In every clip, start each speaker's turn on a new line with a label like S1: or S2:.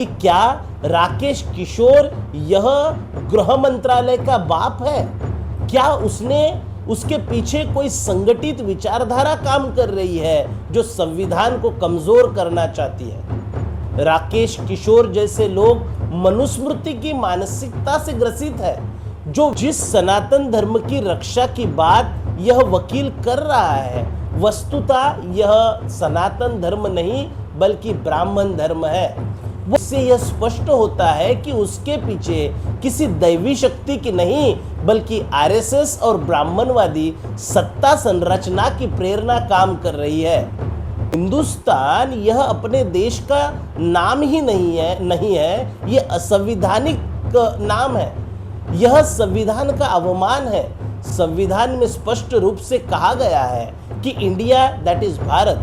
S1: कि क्या राकेश किशोर यह गृह मंत्रालय का बाप है? क्या उसके पीछे कोई संगठित विचारधारा काम कर रही है जो संविधान को कमजोर करना चाहती है? राकेश किशोर जैसे लोग मनुस्मृति की मानसिकता से ग्रसित है। जो जिस सनातन धर्म की रक्षा की बात यह वकील कर रहा है, वस्तुतः यह सनातन धर्म नहीं बल्कि ब्राह्मण धर्म है। उससे यह स्पष्ट होता है कि उसके पीछे किसी दैवी शक्ति की नहीं बल्कि आरएसएस और ब्राह्मणवादी सत्ता संरचना की प्रेरणा काम कर रही है। हिंदुस्तान यह अपने देश का नाम ही नहीं है, यह असंवैधानिक नाम है। यह संविधान का अवमान है। संविधान में स्पष्ट रूप से कहा गया है कि इंडिया दैट इज भारत।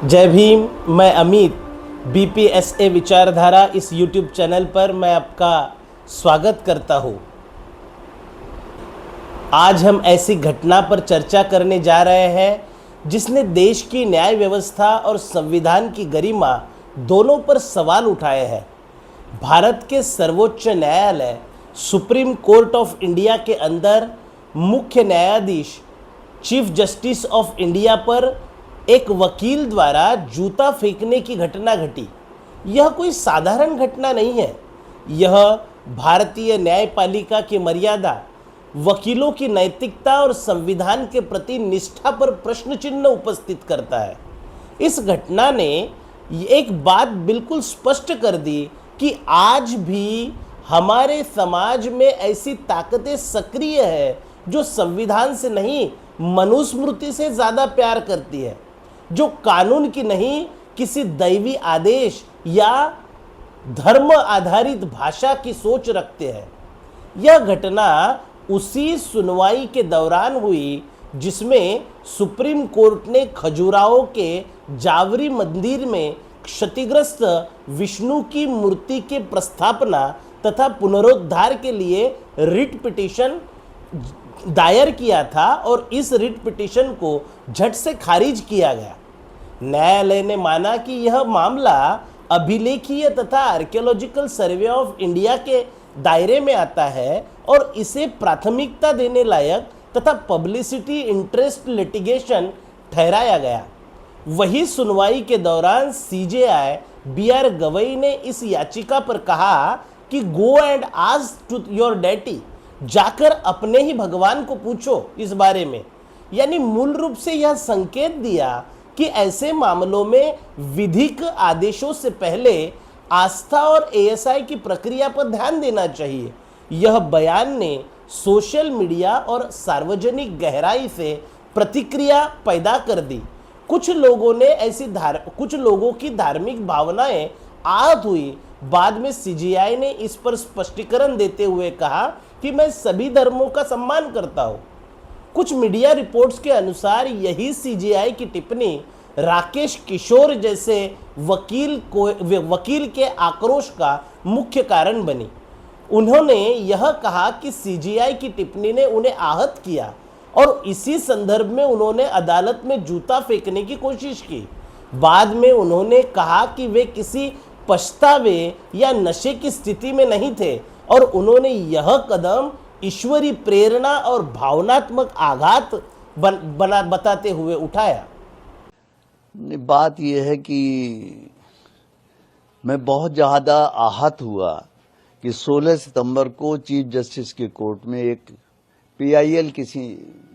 S1: जय भीम। मैं अमित, बीपीएसए विचारधारा इस यूट्यूब चैनल पर मैं आपका स्वागत करता हूँ। आज हम ऐसी घटना पर चर्चा करने जा रहे हैं जिसने देश की न्याय व्यवस्था और संविधान की गरिमा दोनों पर सवाल उठाए हैं। भारत के सर्वोच्च न्यायालय सुप्रीम कोर्ट ऑफ इंडिया के अंदर मुख्य न्यायाधीश चीफ जस्टिस ऑफ इंडिया पर एक वकील द्वारा जूता फेंकने की घटना घटी। यह कोई साधारण घटना नहीं है। यह भारतीय न्यायपालिका की मर्यादा, वकीलों की नैतिकता और संविधान के प्रति निष्ठा पर प्रश्न चिन्ह उपस्थित करता है। इस घटना ने एक बात बिल्कुल स्पष्ट कर दी कि आज भी हमारे समाज में ऐसी ताकतें सक्रिय है जो संविधान से नहीं मनुस्मृति से ज़्यादा प्यार करती है, जो कानून की नहीं किसी दैवी आदेश या धर्म आधारित भाषा की सोच रखते हैं। यह घटना उसी सुनवाई के दौरान हुई जिसमें सुप्रीम कोर्ट ने खजुराहो के जावरी मंदिर में क्षतिग्रस्त विष्णु की मूर्ति के प्रस्थापना तथा पुनरुद्धार के लिए रिट पिटीशन दायर किया था और इस रिट पिटीशन को झट से खारिज किया गया। न्यायालय ने माना कि यह मामला अभिलेखीय तथा आर्कियोलॉजिकल सर्वे ऑफ इंडिया के दायरे में आता है और इसे प्राथमिकता देने लायक तथा पब्लिसिटी इंटरेस्ट लिटिगेशन ठहराया गया। वही सुनवाई के दौरान सीजेआई बीआर गवई ने इस याचिका पर कहा कि go and ask to your daddy, जाकर अपने ही भगवान को पूछो इस बारे में। यानी मूल रूप से यह संकेत दिया कि ऐसे मामलों में विधिक आदेशों से पहले आस्था और एएसआई की प्रक्रिया पर ध्यान देना चाहिए। यह बयान ने सोशल मीडिया और सार्वजनिक गहराई से प्रतिक्रिया पैदा कर दी। कुछ लोगों की धार्मिक भावनाएं आहत हुई। बाद में सीजीआई ने इस पर स्पष्टीकरण देते हुए कहा कि मैं सभी धर्मों का सम्मान करता हूं। कुछ मीडिया रिपोर्ट्स के अनुसार यही सीजीआई की टिप्पणी राकेश किशोर जैसे वकील के आक्रोश का मुख्य कारण बनी। उन्होंने यह कहा कि सीजीआई की टिप्पणी ने उन्हें आहत किया और इसी संदर्भ में उन्होंने अदालत में जूता फेंकने की कोशिश की। बाद में उन्होंने कहा कि वे किसी पछतावे या नशे की स्थिति में नहीं थे और उन्होंने यह कदम ईश्वरी प्रेरणा और भावनात्मक आघात बताते हुए उठाया।
S2: बात यह है कि मैं बहुत ज़्यादा आहत हुआ कि 16 सितंबर को चीफ जस्टिस के कोर्ट में एक पीआईएल किसी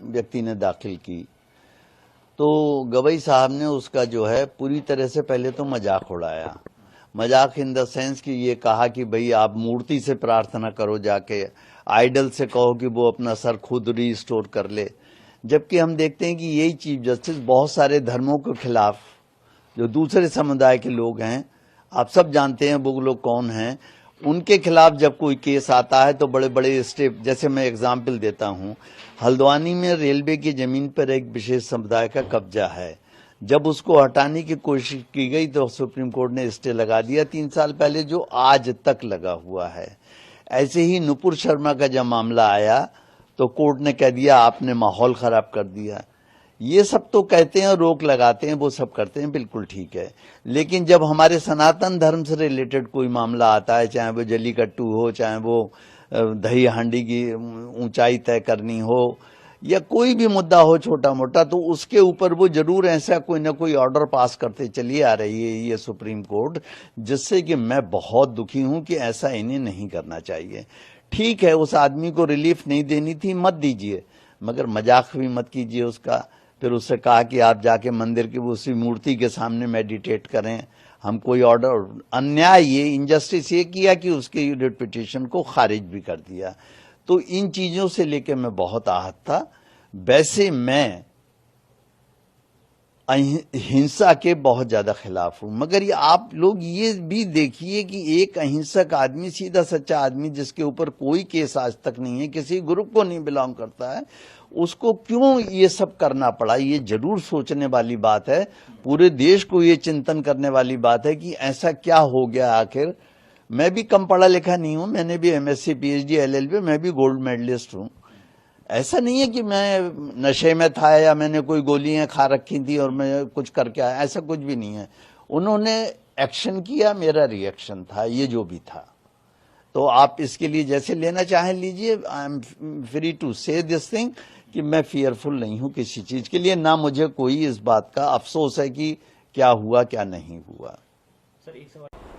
S2: व्यक्ति ने दाखिल की, तो गवई साहब ने उसका जो है पूरी तरह से पहले तो मजाक उड़ाया। मजाक इन द सेंस कि ये कहा कि भाई आप मूर्ति से प्रार्थना करो, जाके आइडल से कहो कि वो अपना सर खुद रिस्टोर कर ले। जबकि हम देखते हैं कि यही चीफ जस्टिस बहुत सारे धर्मों के खिलाफ, जो दूसरे समुदाय के लोग हैं, आप सब जानते हैं वो लोग कौन हैं, उनके खिलाफ जब कोई केस आता है तो बड़े बड़े स्टेप, जैसे मैं एग्जाम्पल देता हूँ, हल्द्वानी में रेलवे की जमीन पर एक विशेष समुदाय का कब्जा है। जब उसको हटाने की कोशिश की गई तो सुप्रीम कोर्ट ने स्टे लगा दिया 3 साल पहले, जो आज तक लगा हुआ है। ऐसे ही नुपुर शर्मा का जब मामला आया तो कोर्ट ने कह दिया आपने माहौल खराब कर दिया। ये सब तो कहते हैं, रोक लगाते हैं, वो सब करते हैं, बिल्कुल ठीक है। लेकिन जब हमारे सनातन धर्म से रिलेटेड कोई मामला आता है, चाहे वो जल्लीकट्टू हो, चाहे वो दही हांडी की ऊंचाई तय करनी हो, या कोई भी मुद्दा हो छोटा मोटा, तो उसके ऊपर वो जरूर ऐसा कोई ना कोई ऑर्डर पास करते चली आ रही है ये सुप्रीम कोर्ट, जिससे कि मैं बहुत दुखी हूं कि ऐसा इन्हें नहीं करना चाहिए। ठीक है, उस आदमी को रिलीफ नहीं देनी थी, मत दीजिए, मगर मजाक भी मत कीजिए उसका। फिर उससे कहा कि आप जाके मंदिर की उसी मूर्ति के सामने मेडिटेट करें। हम कोई ऑर्डर, अन्याय, ये इनजस्टिस ये किया कि उसके रिट पिटीशन को खारिज भी कर दिया। तो इन चीजों से लेकर मैं बहुत आहत था। वैसे मैं हिंसा के बहुत ज्यादा खिलाफ हूं, मगर ये आप लोग ये भी देखिए कि एक अहिंसक आदमी, सीधा सच्चा आदमी, जिसके ऊपर कोई केस आज तक नहीं है, किसी ग्रुप को नहीं बिलोंग करता है, उसको क्यों ये सब करना पड़ा। ये जरूर सोचने वाली बात है, पूरे देश को ये चिंतन करने वाली बात है कि ऐसा क्या हो गया आखिर। मैं भी कम पढ़ा लिखा नहीं हूं, मैंने भी MSc PhD LLB, मैं भी गोल्ड मेडलिस्ट हूं। ऐसा नहीं है कि मैं नशे में था या मैंने कोई गोलियां खा रखी थी और मैं कुछ करके आया, ऐसा कुछ भी नहीं है। उन्होंने एक्शन किया, मेरा रिएक्शन था, ये जो भी था। तो आप इसके लिए जैसे लेना चाहें लीजिए। आई एम फ्री टू से दिस थिंग कि मैं फियरफुल नहीं हूं किसी चीज के लिए, ना मुझे कोई इस बात का अफसोस है कि क्या हुआ क्या नहीं हुआ।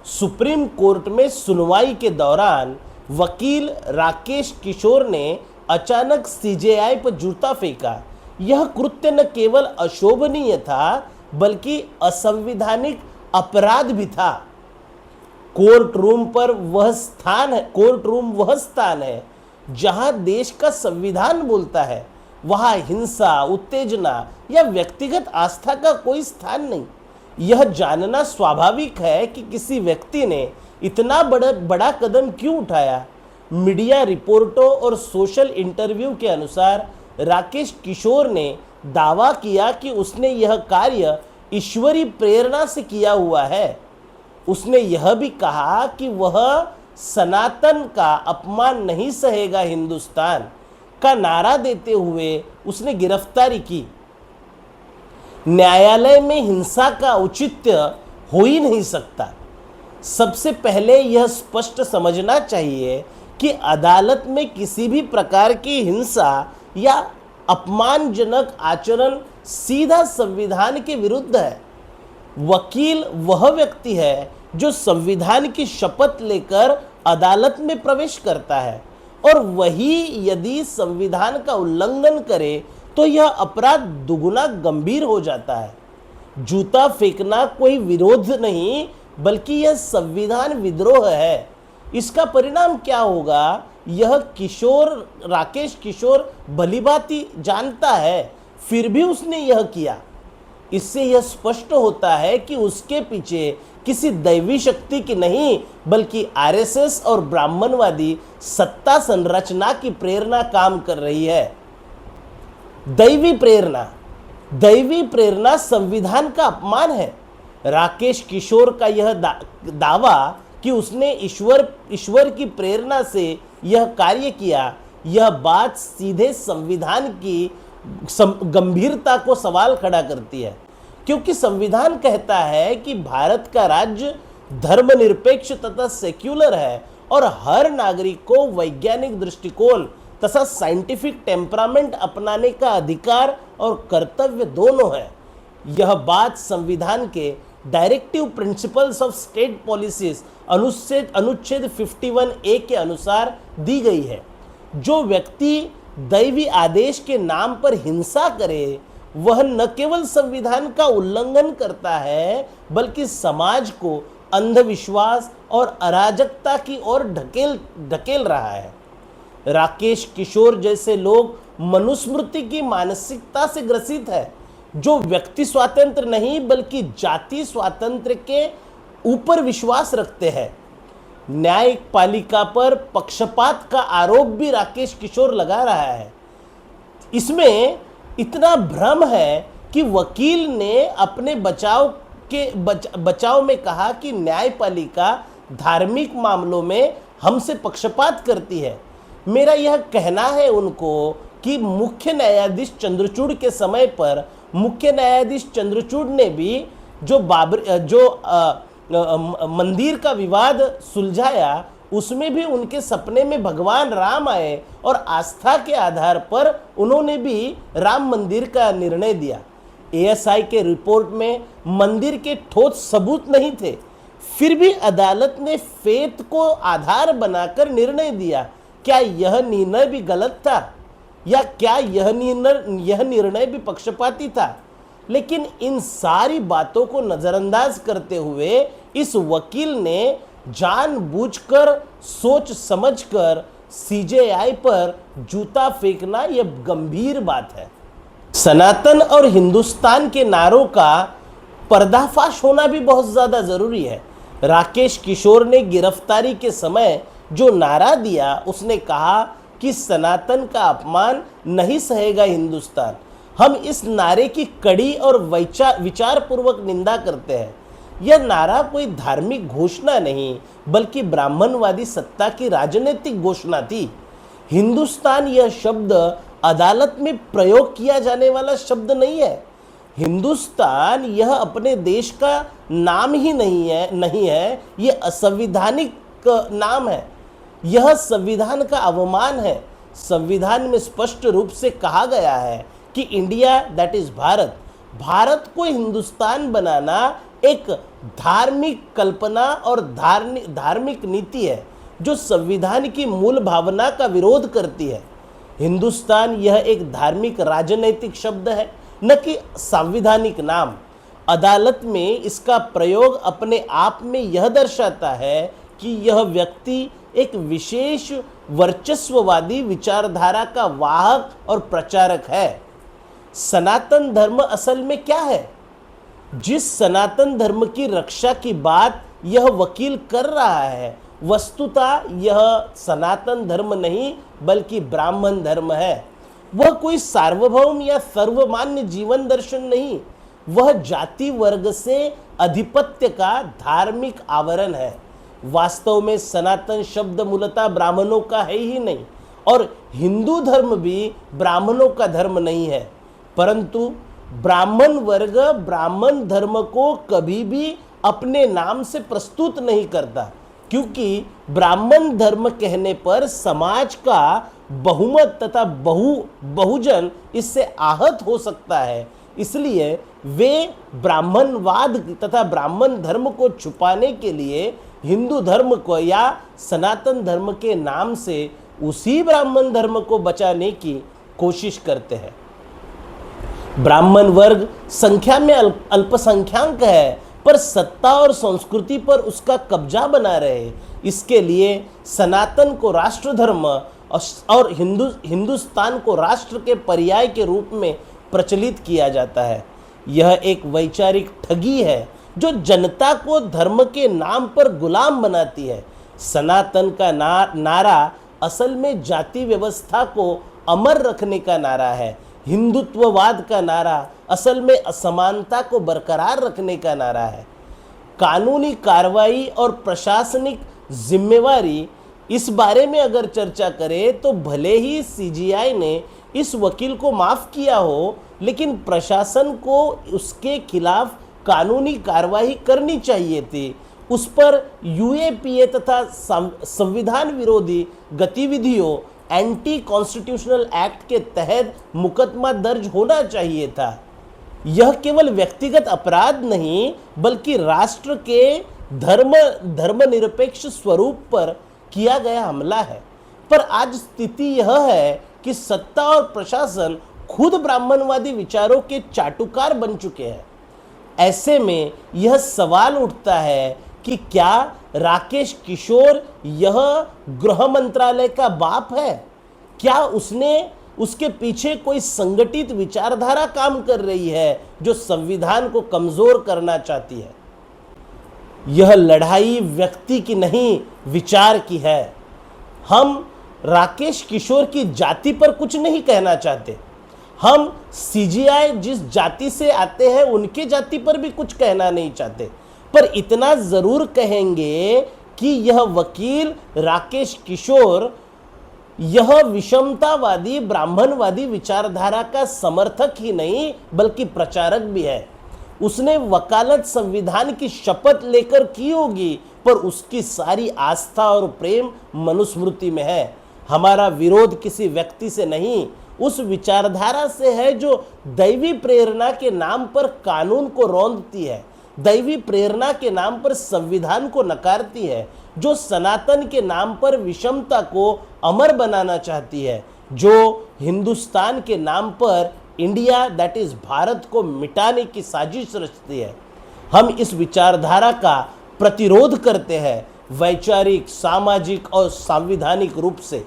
S1: सुप्रीम कोर्ट में सुनवाई के दौरान वकील राकेश किशोर ने अचानक CJI पर जूता फेंका। यह कृत्य न केवल अशोभनीय था बल्कि असंवैधानिक अपराध भी था। कोर्ट रूम वह स्थान है जहां देश का संविधान बोलता है। वहां हिंसा, उत्तेजना या व्यक्तिगत आस्था का कोई स्थान नहीं। यह जानना स्वाभाविक है कि किसी व्यक्ति ने इतना बड़ा कदम क्यों उठाया। मीडिया रिपोर्टों और सोशल इंटरव्यू के अनुसार राकेश किशोर ने दावा किया कि उसने यह कार्य ईश्वरीय प्रेरणा से किया हुआ है। उसने यह भी कहा कि वह सनातन का अपमान नहीं सहेगा हिंदुस्तान का नारा देते हुए उसने गिरफ्तारी की। न्यायालय में हिंसा का औचित्य हो ही नहीं सकता। सबसे पहले यह स्पष्ट समझना चाहिए कि अदालत में किसी भी प्रकार की हिंसा या अपमानजनक आचरण सीधा संविधान के विरुद्ध है। वकील वह व्यक्ति है जो संविधान की शपथ लेकर अदालत में प्रवेश करता है, और वही यदि संविधान का उल्लंघन करे तो यह अपराध दुगुना गंभीर हो जाता है। जूता फेंकना कोई विरोध नहीं बल्कि यह संविधान विद्रोह है। इसका परिणाम क्या होगा यह राकेश किशोर भलीभांति जानता है, फिर भी उसने यह किया। इससे यह स्पष्ट होता है कि उसके पीछे किसी दैवी शक्ति की नहीं बल्कि RSS और ब्राह्मणवादी सत्ता संरचना की प्रेरणा काम कर रही है। दैवी प्रेरणा संविधान का अपमान है। राकेश किशोर का यह दावा कि उसने ईश्वर की प्रेरणा से यह कार्य किया, यह बात सीधे संविधान की गंभीरता को सवाल खड़ा करती है, क्योंकि संविधान कहता है कि भारत का राज्य धर्मनिरपेक्ष तथा सेक्युलर है और हर नागरिक को वैज्ञानिक दृष्टिकोण तथा साइंटिफिक टेम्परामेंट अपनाने का अधिकार और कर्तव्य दोनों है। यह बात संविधान के directive principles of state policies अनुच्छेद 51A के अनुसार दी गई है। जो व्यक्ति दैवी आदेश के नाम पर हिंसा करे वह न केवल संविधान का उल्लंघन करता है बल्कि समाज को अंधविश्वास और अराजकता की ओर ढकेल रहा है। राकेश किशोर जैसे लोग मनुस्मृति की मानसिकता से ग्रसित है, जो व्यक्ति स्वातंत्र नहीं बल्कि जाति स्वातंत्र के ऊपर विश्वास रखते हैं। न्यायपालिका पर पक्षपात का आरोप भी राकेश किशोर लगा रहा है। इसमें इतना भ्रम है कि वकील ने अपने बचाव में कहा कि न्यायपालिका धार्मिक मामलों में हमसे पक्षपात करती है। मेरा यह कहना है उनको कि मुख्य न्यायाधीश चंद्रचूड़ के समय पर मुख्य न्यायाधीश चंद्रचूड़ ने भी जो मंदिर का विवाद सुलझाया, उसमें भी उनके सपने में भगवान राम आए और आस्था के आधार पर उन्होंने भी राम मंदिर का निर्णय दिया। एएसआई के रिपोर्ट में मंदिर के ठोस सबूत नहीं थे, फिर भी अदालत ने फेथ को आधार बनाकर निर्णय दिया। क्या यह निर्णय भी गलत था या क्या यह निर्णय भी पक्षपाती था? लेकिन इन सारी बातों को नजरअंदाज करते हुए इस वकील ने जानबूझकर सोच समझकर सीजेआई पर जूता फेंकना यह गंभीर बात है। सनातन और हिंदुस्तान के नारों का पर्दाफाश होना भी बहुत ज्यादा जरूरी है। राकेश किशोर ने गिरफ्तारी के समय जो नारा दिया, उसने कहा कि सनातन का अपमान नहीं सहेगा हिंदुस्तान। हम इस नारे की कड़ी और विचारपूर्वक निंदा करते हैं। यह नारा कोई धार्मिक घोषणा नहीं, बल्कि ब्राह्मणवादी सत्ता की राजनीतिक घोषणा थी। हिंदुस्तान यह शब्द अदालत में प्रयोग किया जाने वाला शब्द नहीं है। हिंदुस्तान यह अपने देश का नाम ही नहीं है, यह असंवैधानिक नाम है। यह संविधान का अवमान है। संविधान में स्पष्ट रूप से कहा गया है कि इंडिया दैट इज भारत को हिंदुस्तान बनाना एक धार्मिक कल्पना और धार्मिक नीति है जो संविधान की मूल भावना का विरोध करती है। हिंदुस्तान यह एक धार्मिक राजनैतिक शब्द है, न कि संवैधानिक नाम। अदालत में इसका प्रयोग अपने आप में यह दर्शाता है कि यह व्यक्ति एक विशेष वर्चस्ववादी विचारधारा का वाहक और प्रचारक है। सनातन धर्म असल में क्या है? जिस सनातन धर्म की रक्षा की बात यह वकील कर रहा है, वस्तुतः यह सनातन धर्म नहीं बल्कि ब्राह्मण धर्म है। वह कोई सार्वभौम या सर्वमान्य जीवन दर्शन नहीं, वह जाति वर्ग से आधिपत्य का धार्मिक आवरण है। वास्तव में सनातन शब्द मूलतः ब्राह्मणों का है ही नहीं, और हिंदू धर्म भी ब्राह्मणों का धर्म नहीं है। परंतु ब्राह्मण वर्ग ब्राह्मण धर्म को कभी भी अपने नाम से प्रस्तुत नहीं करता, क्योंकि ब्राह्मण धर्म कहने पर समाज का बहुमत तथा बहुजन इससे आहत हो सकता है। इसलिए वे ब्राह्मणवाद तथा ब्राह्मण धर्म को छुपाने के लिए हिंदू धर्म को या सनातन धर्म के नाम से उसी ब्राह्मण धर्म को बचाने की कोशिश करते हैं। ब्राह्मण वर्ग संख्या में अल्पसंख्याक है, पर सत्ता और संस्कृति पर उसका कब्जा बना रहे। इसके लिए सनातन को राष्ट्र धर्म और हिंदुस्तान को राष्ट्र के पर्याय के रूप में प्रचलित किया जाता है। यह एक वैचारिक ठगी है जो जनता को धर्म के नाम पर गुलाम बनाती है। सनातन का नारा असल में जाति व्यवस्था को अमर रखने का नारा है। हिंदुत्ववाद का नारा असल में असमानता को बरकरार रखने का नारा है। कानूनी कार्रवाई और प्रशासनिक जिम्मेवारी, इस बारे में अगर चर्चा करें तो भले ही सीजीआई ने इस वकील को माफ किया हो, लेकिन प्रशासन को उसके खिलाफ कानूनी कार्रवाई करनी चाहिए थी। उस पर यूएपीए तथा संविधान विरोधी गतिविधियों एंटी कॉन्स्टिट्यूशनल एक्ट के तहत मुकदमा दर्ज होना चाहिए था। यह केवल व्यक्तिगत अपराध नहीं बल्कि राष्ट्र के धर्मनिरपेक्ष स्वरूप पर किया गया हमला है। पर आज स्थिति यह है कि सत्ता और प्रशासन खुद ब्राह्मणवादी विचारों के चाटुकार बन चुके हैं। ऐसे में यह सवाल उठता है कि क्या राकेश किशोर यह गृह मंत्रालय का बाप है? क्या उसके पीछे कोई संगठित विचारधारा काम कर रही है जो संविधान को कमजोर करना चाहती है? यह लड़ाई व्यक्ति की नहीं, विचार की है। हम राकेश किशोर की जाति पर कुछ नहीं कहना चाहते। हम सीजीआई जिस जाति से आते हैं उनके जाति पर भी कुछ कहना नहीं चाहते, पर इतना जरूर कहेंगे कि यह वकील राकेश किशोर यह विषमतावादी ब्राह्मणवादी विचारधारा का समर्थक ही नहीं बल्कि प्रचारक भी है। उसने वकालत संविधान की शपथ लेकर की होगी, पर उसकी सारी आस्था और प्रेम मनुस्मृति में है। हमारा विरोध किसी व्यक्ति से नहीं, उस विचारधारा से है जो दैवी प्रेरणा के नाम पर कानून को रौंदती है, दैवी प्रेरणा के नाम पर संविधान को नकारती है, जो सनातन के नाम पर विषमता को अमर बनाना चाहती है, जो हिंदुस्तान के नाम पर इंडिया दैट इज भारत को मिटाने की साजिश रचती है। हम इस विचारधारा का प्रतिरोध करते हैं, वैचारिक, सामाजिक और संवैधानिक रूप से।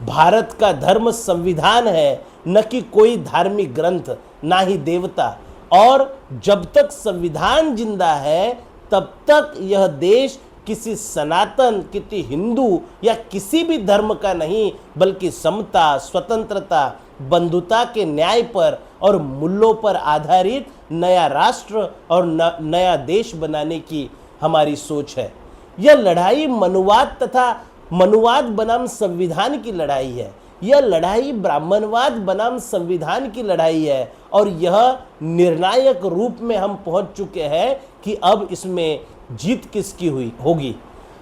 S1: भारत का धर्म संविधान है, न कि कोई धार्मिक ग्रंथ, ना ही देवता। और जब तक संविधान जिंदा है तब तक यह देश किसी सनातन, किसी हिंदू या किसी भी धर्म का नहीं, बल्कि समता, स्वतंत्रता, बंधुता के न्याय पर और मूल्यों पर आधारित नया राष्ट्र और नया देश बनाने की हमारी सोच है। यह लड़ाई मनुवाद तथा मनुवाद बनाम संविधान की लड़ाई है। यह लड़ाई ब्राह्मणवाद बनाम संविधान की लड़ाई है, और यह निर्णायक रूप में हम पहुंच चुके हैं कि अब इसमें जीत किसकी होगी।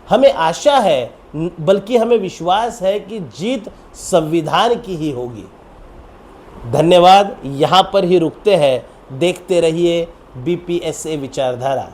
S1: हमें आशा है, बल्कि हमें विश्वास है कि जीत संविधान की ही होगी। धन्यवाद। यहाँ पर ही रुकते हैं। देखते रहिए BPSA विचारधारा।